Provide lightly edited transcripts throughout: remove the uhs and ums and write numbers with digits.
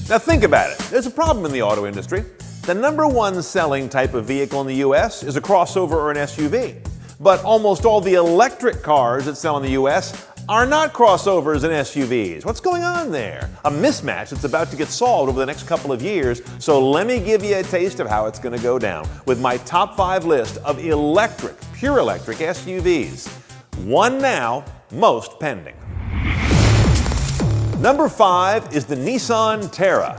Now think about it. There's a problem in the auto industry. The number one selling type of vehicle in the U.S. is a crossover or an SUV. But almost all the electric cars that sell in the U.S. are not crossovers and SUVs. What's going on there? A mismatch that's about to get solved over the next couple of years. So let me give you a taste of how it's going to go down with my top 5 list of electric, pure electric SUVs. One now, most pending. Number 5 is the Nissan Tara.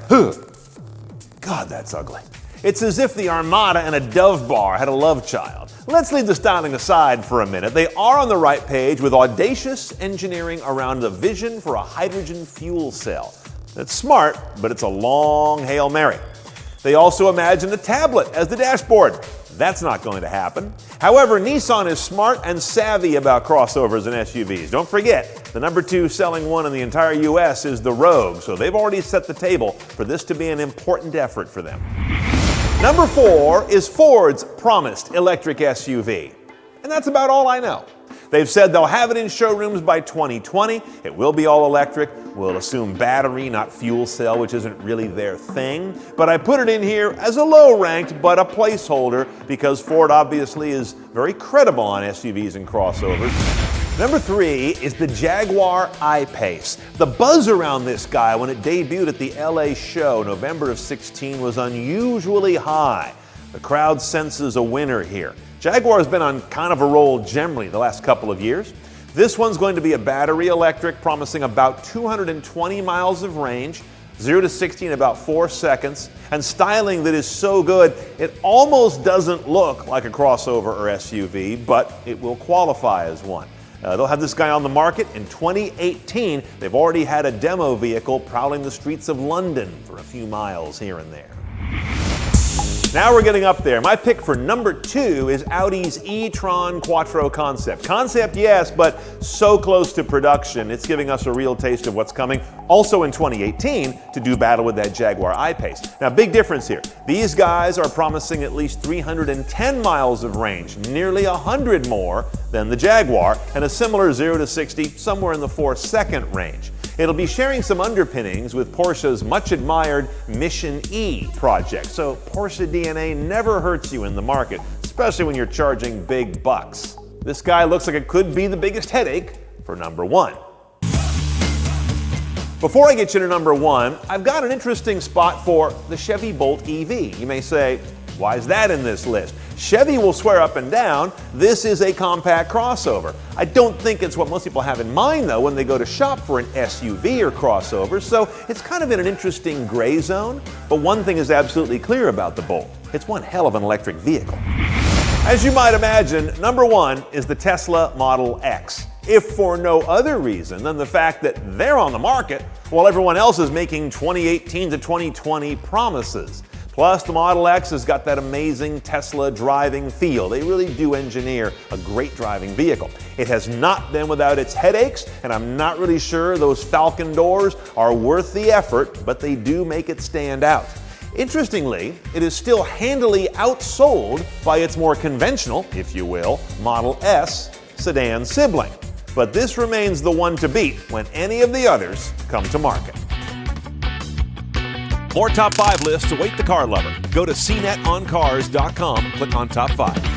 God, that's ugly. It's as if the Armada and a Dove bar had a love child. Let's leave the styling aside for a minute. They are on the right page with audacious engineering around the vision for a hydrogen fuel cell. It's smart, but it's a long Hail Mary. They also imagined a tablet as the dashboard. That's not going to happen. However, Nissan is smart and savvy about crossovers and SUVs. Don't forget, the number 2 selling one in the entire U.S. is the Rogue, so they've already set the table for this to be an important effort for them. Number 4 is Ford's promised electric SUV. And that's about all I know. They've said they'll have it in showrooms by 2020. It will be all electric. We'll assume battery, not fuel cell, which isn't really their thing. But I put it in here as a low-ranked, but a placeholder, because Ford obviously is very credible on SUVs and crossovers. Number 3 is the Jaguar I-Pace. The buzz around this guy when it debuted at the LA show November of 16 was unusually high. The crowd senses a winner here. Jaguar's been on kind of a roll generally the last couple of years. This one's going to be a battery electric, promising about 220 miles of range, 0 to 60 in about 4 seconds, and styling that is so good it almost doesn't look like a crossover or SUV, but it will qualify as one. They'll have this guy on the market in 2018. They've already had a demo vehicle prowling the streets of London for a few miles here and there. Now we're getting up there. My pick for number 2 is Audi's e-tron Quattro concept. Concept, yes, but so close to production, it's giving us a real taste of what's coming. Also in 2018 to do battle with that Jaguar I-Pace. Now, big difference here. These guys are promising at least 310 miles of range, nearly 100 more than the Jaguar, and a similar 0 to 60 somewhere in the 4-second range. It'll be sharing some underpinnings with Porsche's much-admired Mission E project, so Porsche DNA never hurts you in the market, especially when you're charging big bucks. This guy looks like it could be the biggest headache for number 1. Before I get you to number 1, I've got an interesting spot for the Chevy Volt EV. You may say, why is that in this list? Chevy will swear up and down, this is a compact crossover. I don't think it's what most people have in mind, though, when they go to shop for an SUV or crossover, so it's kind of in an interesting gray zone. But one thing is absolutely clear about the Volt. It's one hell of an electric vehicle. As you might imagine, number 1 is the Tesla Model X. If for no other reason than the fact that they're on the market while everyone else is making 2018 to 2020 promises. Plus, the Model X has got that amazing Tesla driving feel. They really do engineer a great driving vehicle. It has not been without its headaches, and I'm not really sure those Falcon doors are worth the effort, but they do make it stand out. Interestingly, it is still handily outsold by its more conventional, if you will, Model S sedan sibling. But this remains the one to beat when any of the others come to market. More top 5 lists await the car lover. Go to cnetoncars.com, click on Top 5.